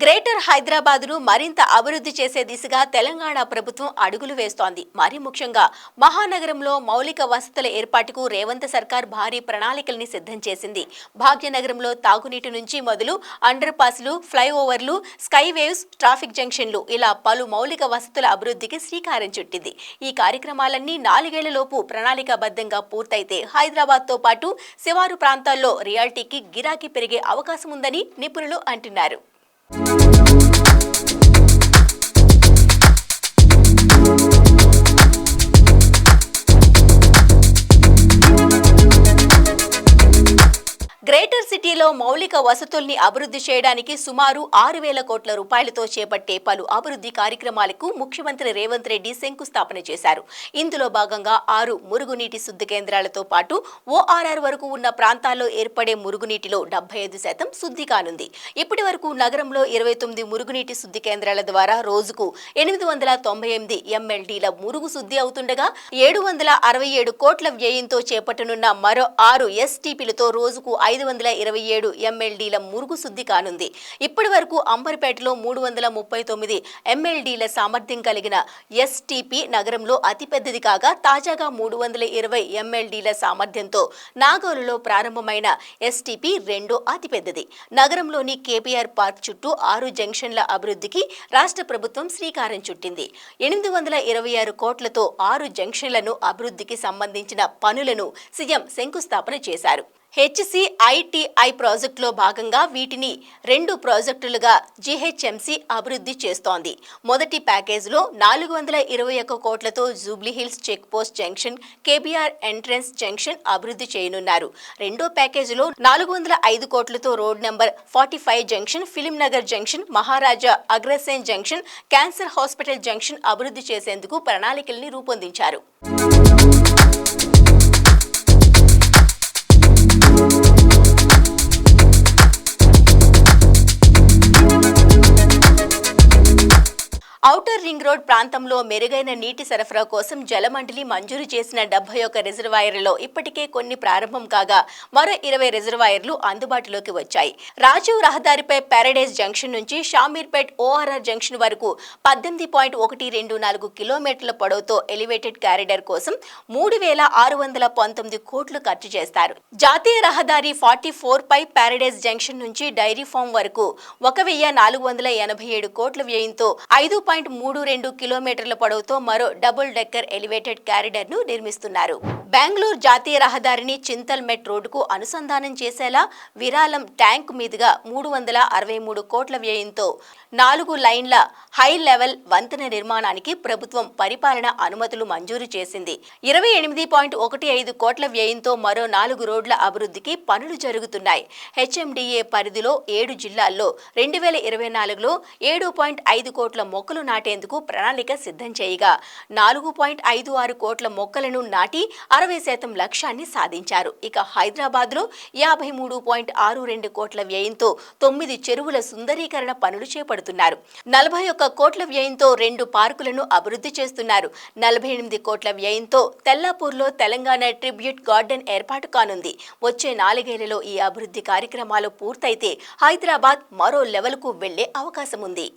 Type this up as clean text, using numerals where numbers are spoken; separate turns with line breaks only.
Greater హైదరాబాద్ను మరింత అభివృద్ధి చేసే దిశగా తెలంగాణ ప్రభుత్వం అడుగులు వేస్తోంది. మరీ ముఖ్యంగా మహానగరంలో మౌలిక వసతుల ఏర్పాటుకు రేవంత్ సర్కార్ భారీ ప్రణాళికల్ని సిద్ధం చేసింది. భాగ్యనగరంలో తాగునీటి నుంచి మొదలు అండర్ పాస్లు, ఫ్లైఓవర్లు, స్కై వేవ్స్, ట్రాఫిక్ జంక్షన్లు ఇలా పలు మౌలిక వసతుల అభివృద్ధికి శ్రీకారం చుట్టింది. ఈ కార్యక్రమాలన్నీ 4 ఏళ్లలోపు ప్రణాళికాబద్ధంగా పూర్తయితే హైదరాబాద్తో పాటు శివారు ప్రాంతాల్లో రియాలిటీకి గిరాకీ పెరిగే అవకాశం ఉందని నిపుణులు అంటున్నారు. గ్రేటర్ సిటీలో మౌలిక వసతుల్ని అభివృద్ధి చేయడానికి సుమారు 6,000 కోట్ల రూపాయలతో చేపట్టే పలు అభివృద్ధి కార్యక్రమాలకు ముఖ్యమంత్రి రేవంత్ రెడ్డి శంకుస్థాపన చేశారు. ఇందులో భాగంగా 6 మురుగునీటి శుద్ధి కేంద్రాలతో పాటు ఓఆర్ఆర్ వరకు ఉన్న ప్రాంతాల్లో ఏర్పడే మురుగునీటిలో 75% శుద్ధి కానుంది. ఇప్పటి వరకు నగరంలో 29 మురుగునీటి శుద్ధి కేంద్రాల ద్వారా రోజుకు 898 MLDల మురుగు శుద్ధి అవుతుండగా 767 కోట్ల వ్యయంతో చేపట్టనున్న మరో 6 STPలతో రోజుకు 527 MLDల మురుగు శుద్ధి కానుంది. ఇప్పటి వరకు అంబర్పేటలో 339 MLDల సామర్థ్యం కలిగిన STP నగరంలో అతిపెద్దది కాగా తాజాగా 320 MLDల సామర్థ్యంతో నాగోలులో ప్రారంభమైన STP రెండో అతిపెద్దది. నగరంలోని KPR పార్క్ చుట్టూ 6 జంక్షన్ల అభివృద్ధికి రాష్ట్ర ప్రభుత్వం శ్రీకారం చుట్టింది. 826 కోట్లతో 6 జంక్షన్లను అభివృద్ధికి సంబంధించిన పనులను సీఎం శంకుస్థాపన చేశారు. HCITI ప్రాజెక్టులో భాగంగా వీటిని 2 ప్రాజెక్టులుగా GHMC అభివృద్ధి చేస్తోంది. మొదటి ప్యాకేజీలో 421 కోట్లతో Jubilee Hills check post junction, KBR entrance junction అభివృద్ధి చేయనున్నారు. రెండో ప్యాకేజీలో 405 కోట్లతో road number 45 junction, Film Nagar junction, Maharaja Agrasen junction, cancer hospital junction అభివృద్ధి చేసేందుకు ప్రణాళికల్ని రూపొందించారు. ఔటర్ రింగ్ రోడ్ ప్రాంతంలో మెరుగైన నీటి సరఫరా కోసం జలమండలి మంజూరు చేసిన 71 రిజర్వాయర్లలో ఇప్పటికే కొన్ని ప్రారంభం కాగా మరో 20 రిజర్వాయర్లు అందుబాటులోకి వచ్చాయి. రాజీవ్ రహదారిపై ప్యారడైజ్ జంక్షన్ నుంచి షామీర్పేట్ ORR జంక్షన్ వరకు 18.124 కిలోమీటర్ల పొడవుతో ఎలివేటెడ్ కారిడార్ కోసం 3,619 కోట్లు ఖర్చు చేస్తారు. జాతీయ రహదారి 44 పై ప్యారడైజ్ జంక్షన్ నుంచి డైరీ ఫామ్ వరకు 1,487 కోట్ల వ్యయంతో 5.32 కిలోమీటర్ల పొడవుతో మరో డబుల్ డెక్కర్ ఎలివేటెడ్ కారిడార్ ను నిర్మిస్తున్నారు. బెంగళూరు జాతీయ రహదారిని చింతల్ మెట్ రోడ్డుకు అనుసంధానం చేసేలా విరాలం ట్యాంక్ మీదుగా 363 కోట్ల వ్యయంతో 4 లైన్ల హై లెవెల్ వంతెన నిర్మాణానికి ప్రభుత్వం పరిపాలన అనుమతులు మంజూరు చేసింది. 28.15 కోట్ల వ్యయంతో మరో 4 రోడ్ల అభివృద్ధికి పనులు జరుగుతున్నాయి. HMDA పరిధిలో 7 జిల్లాల్లో 2024లో 7.5 కోట్ల మొక్కలు నాటేందుకు ప్రణాళిక సిద్ధం చేయగా 4.56 కోట్ల మొక్కలను నాటి 60% లక్ష్యాన్ని సాధించారు. ఇక హైదరాబాద్లో 53.62 కోట్ల వ్యయంతో 9 చెరువుల సుందరీకరణ పనులు చేపడుతున్నారు. 41 కోట్ల వ్యయంతో 2 పార్కులను అభివృద్ధి చేస్తున్నారు. 48 కోట్ల వ్యయంతో తెల్లాపూర్లో తెలంగాణ ట్రిబ్యూట్ గార్డెన్ ఏర్పాటు కానుంది. వచ్చే 4 ఏళ్లలో ఈ అభివృద్ధి కార్యక్రమాలు పూర్తయితే హైదరాబాద్ మరో లెవెల్కు వెళ్లే అవకాశం ఉంది.